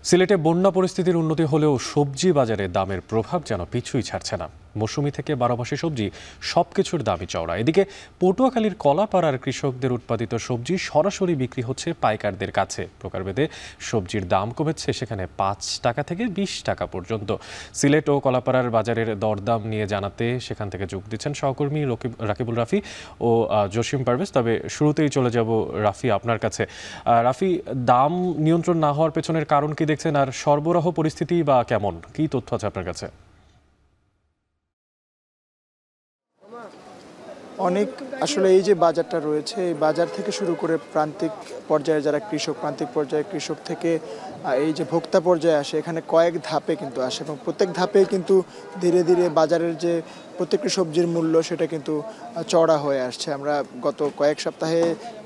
সিলেটে বন্যা পরিস্থিতির উন্নতি হলেও সবজি বাজারে দামের প্রভাব যেন পিছুই ছাড়ছে না। মৌসুমি থেকে বারোমাসি সবজি সবকিছুর দামই চওড়া। এদিকে পটুয়াখালীর কলাপাড়ার কৃষকদের উৎপাদিত সবজি সরাসরি বিক্রি হচ্ছে পাইকারদের কাছে। প্রকারভেদে সবজির দাম কমেছে, সেখানে 5 টাকা থেকে 20 টাকা পর্যন্ত। সিলেট ও কলাপাড়ার বাজারের দরদাম নিয়ে জানাতে সেখান থেকে যোগ দিচ্ছেন সহকর্মী রাকিবুল রাফি ও জসিম পারভেজ। তবে শুরুতেই চলে যাব রাফি আপনার কাছে। রাফি, দাম নিয়ন্ত্রণ না হওয়ার পেছনের কারণ কি দেখছেন, আর সরবরাহ পরিস্থিতি বা কেমন, কি তথ্য আছে আপনার কাছে? অনেক আসলে এই যে বাজারটা রয়েছে, এই বাজার থেকে শুরু করে প্রান্তিক পর্যায়ে যারা কৃষক, প্রান্তিক পর্যায়ে কৃষক থেকে এই যে ভোক্তা পর্যায়ে আসে, এখানে কয়েক ধাপে কিন্তু আসে এবং প্রত্যেক ধাপে কিন্তু ধীরে ধীরে বাজারের যে প্রত্যেকটি সবজির মূল্য সেটা কিন্তু চড়া হয়ে আসছে। আমরা গত কয়েক সপ্তাহে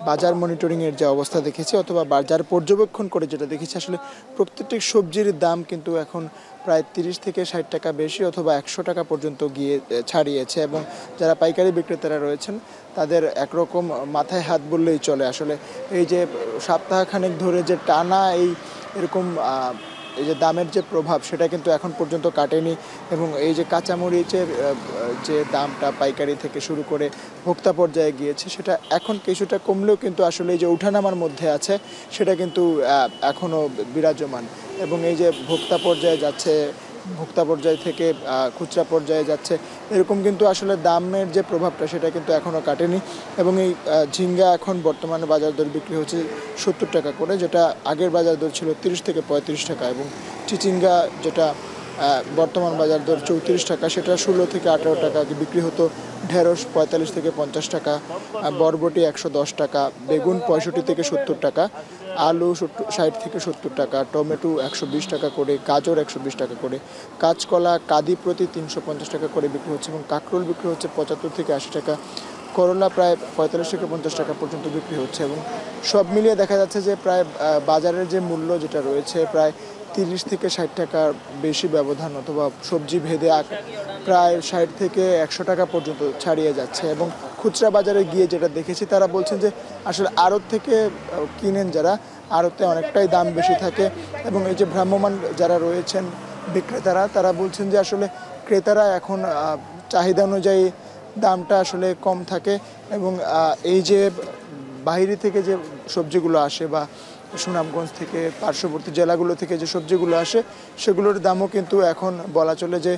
বাজার মনিটরিংয়ের যে অবস্থা দেখেছি অথবা বাজার পর্যবেক্ষণ করে যেটা দেখেছি, আসলে প্রত্যেকটি সবজির দাম কিন্তু এখন প্রায় 30 থেকে 60 টাকা বেশি অথবা 100 টাকা পর্যন্ত গিয়ে ছাড়িয়েছে এবং যারা পাইকারি বিক্রেতারা রয়েছেন তাদের একরকম মাথায় হাত বললেই চলে। আসলে এই যে সপ্তাহখানেক ধরে যে টানা এরকম এই যে দামের যে প্রভাব সেটা কিন্তু এখন পর্যন্ত কাটেনি এবং এই যে কাঁচামরিচের যে দামটা পাইকারি থেকে শুরু করে ভোক্তা পর্যায়ে গিয়েছে সেটা এখন কিছুটা কমলেও কিন্তু আসলে এই যে উঠানামার মধ্যে আছে সেটা কিন্তু এখনও বিরাজমান এবং এই যে ভোক্তা পর্যায়ে যাচ্ছে, ভোক্তা পর্যায় থেকে খুচরা পর্যায়ে যাচ্ছে, এরকম কিন্তু আসলে দামের যে প্রভাবটা সেটা কিন্তু এখনও কাটেনি এবং এই ঝিঙ্গা এখন বর্তমানে বাজার দর বিক্রি হচ্ছে 70 টাকা করে, যেটা আগের বাজার দর ছিল 30 থেকে 35 টাকা এবং চিচিঙ্গা যেটা বর্তমান বাজার দর 34 টাকা সেটা 16 থেকে 18 টাকা বিক্রি হতো। ঢেঁড়স 45 থেকে 50 টাকা, বরবটি 110 টাকা, বেগুন 65 থেকে 70 টাকা, আলু 60 থেকে 70 টাকা, টমেটো 120 টাকা করে, গাজর 120 টাকা করে, কাঁচকলা কাঁদি প্রতি 350 টাকা করে বিক্রি হচ্ছে এবং কাঁকরোল বিক্রি হচ্ছে 75 থেকে 80 টাকা, করলা প্রায় 45 থেকে 50 টাকা পর্যন্ত বিক্রি হচ্ছে এবং সব মিলিয়ে দেখা যাচ্ছে যে প্রায় বাজারের যে মূল্য যেটা রয়েছে প্রায় 30 থেকে 60 টাকার বেশি ব্যবধান অথবা সবজি ভেদে প্রায় 60 থেকে 100 টাকা পর্যন্ত ছাড়িয়ে যাচ্ছে এবং খুচরা বাজারে গিয়ে যেটা দেখেছি তারা বলছেন যে আসলে আড়ত থেকে কিনেন যারা, আড়তে অনেকটাই দাম বেশি থাকে এবং এই যে ভ্রাম্যমাণ যারা রয়েছেন বিক্রেতারা তারা বলছেন যে আসলে ক্রেতারা এখন চাহিদা অনুযায়ী দামটা আসলে কম থাকে এবং এই যে বাইরে থেকে যে সবজিগুলো আসে বা সুনামগঞ্জ থেকে পার্শ্ববর্তী জেলাগুলো থেকে যে সবজিগুলো আসে সেগুলোর দামও কিন্তু এখন বলা চলে যে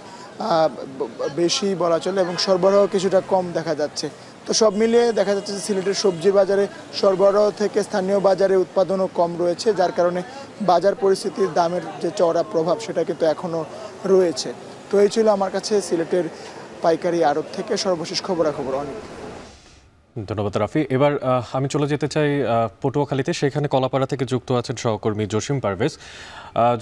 বেশি বলা চলে এবং সরবরাহ কিছুটা কম দেখা যাচ্ছে। তো সব মিলিয়ে দেখা যাচ্ছে যে সিলেটের সবজি বাজারে সরবরাহ থেকে স্থানীয় বাজারে উৎপাদনও কম রয়েছে, যার কারণে বাজার পরিস্থিতির দামের যে চড়া প্রভাব সেটা কিন্তু এখনও রয়েছে। তো এই ছিল আমার কাছে সিলেটের পাইকারি আড়ত থেকে সর্বশেষ খবরাখবর। অনেক ধন্যবাদ রাফি। এবার আমি চলে যেতে চাই পটুয়াখালীতে, সেখানে কলাপাড়া থেকে যুক্ত আছেন সহকর্মী জসিম পারভেজ।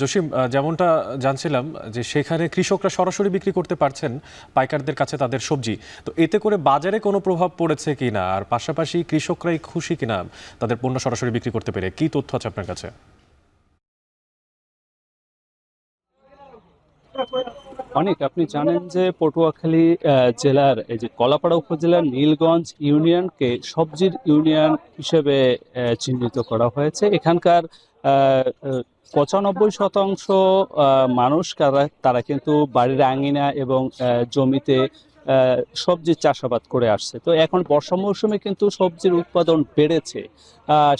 জসিম, যেমনটা জানছিলাম যে সেখানে কৃষকরা সরাসরি বিক্রি করতে পারছেন পাইকারদের কাছে তাদের সবজি, তো এতে করে বাজারে কোনো প্রভাব পড়েছে কিনা, আর পাশাপাশি কৃষকরাই খুশি কিনা তাদের পণ্য সরাসরি বিক্রি করতে পেরে, কি তথ্য আছে আপনার কাছে? অনেক, আপনি জানেন যে পটুয়াখালী জেলার এই যে কলাপাড়া উপজেলার নীলগঞ্জ ইউনিয়নকে সবজির ইউনিয়ন হিসেবে চিহ্নিত করা হয়েছে। এখানকার 95% মানুষ তারা কিন্তু বাড়ির আঙিনা এবং জমিতে সবজির চাষাবাদ করে আসছে। তো এখন বর্ষা মৌসুমে কিন্তু সবজির উৎপাদন বেড়েছে,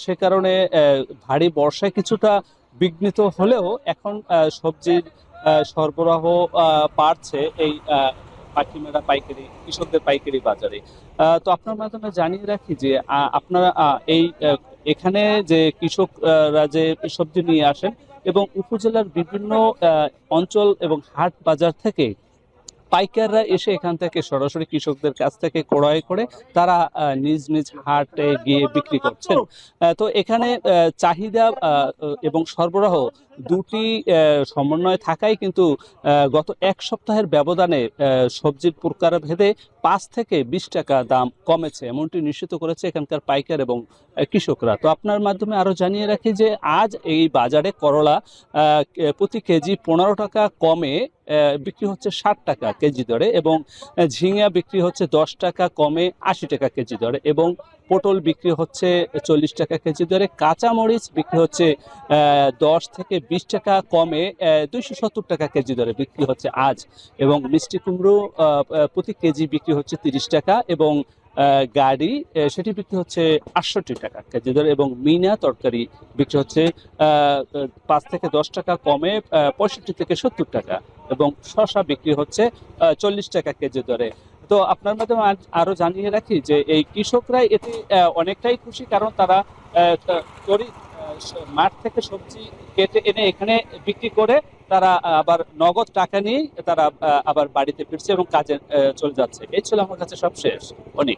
সে কারণে ভারী বর্ষায় কিছুটা বিঘ্নিত হলেও এখন সবজির সরবরাহ বাড়ছে এই পাখিমেরা পাইকারি কৃষকদের পাইকারি বাজারে। তো আপনার মাধ্যমে জানিয়ে রাখি যে আপনারা এই এখানে যে কৃষকরা যে সবজি নিয়ে আসেন এবং উপজেলার বিভিন্ন অঞ্চল এবং হাট বাজার থেকে পাইকাররা এসে এখান থেকে সরাসরি কৃষকদের কাছ থেকে ক্রয় করে তারা নিজ নিজ হাটে গিয়ে বিক্রি করছেন। তো এখানে চাহিদা এবং সরবরাহ দুটি সমন্বয় থাকায় কিন্তু গত এক সপ্তাহের ব্যবধানে সবজির প্রকারভেদে 5 থেকে 20 টাকা দাম কমেছে, এমনটি নিশ্চিত করেছে এখানকার পাইকার এবং কৃষকরা। তো আপনার মাধ্যমে আরো জানিয়ে রাখি যে আজ এই বাজারে করলা প্রতি কেজি 15 টাকা কমে বিক্রি হচ্ছে 60 টাকা কেজি দরে এবং ঝিঙা বিক্রি হচ্ছে 10 টাকা কমে 80 টাকা কেজি দরে এবং পটল বিক্রি হচ্ছে 40 টাকা কেজি দরে, কাঁচামরিচ বিক্রি হচ্ছে 10 থেকে 20 টাকা কমে 270 টাকা কেজি দরে বিক্রি হচ্ছে আজ। এবং মিষ্টি কুমড়ো প্রতি কেজি বিক্রি হচ্ছে 30 টাকা, এবং গাড়ি সেটি বিক্রি হচ্ছে 68 টাকা কেজি দরে, এবং মিনা তরকারি বিক্রি হচ্ছে 5 থেকে 10 টাকা কমে 65 থেকে 70 টাকা, এবং শসা বিক্রি হচ্ছে 40 টাকা কেজি দরে। তো আপনার মাধ্যমে আরো জানিয়ে রাখি যে এই কৃষকরা এতে অনেকটাই খুশি, কারণ তারা তরি মাঠ থেকে সবজি কেটে এনে এখানে বিক্রি করে তারা আবার নগদ টাকা নিয়ে তারা আবার বাড়িতে ফিরছে এবং কাজে চলে যাচ্ছে। এই ছিল আমার কাছে সব শেষ। অনেক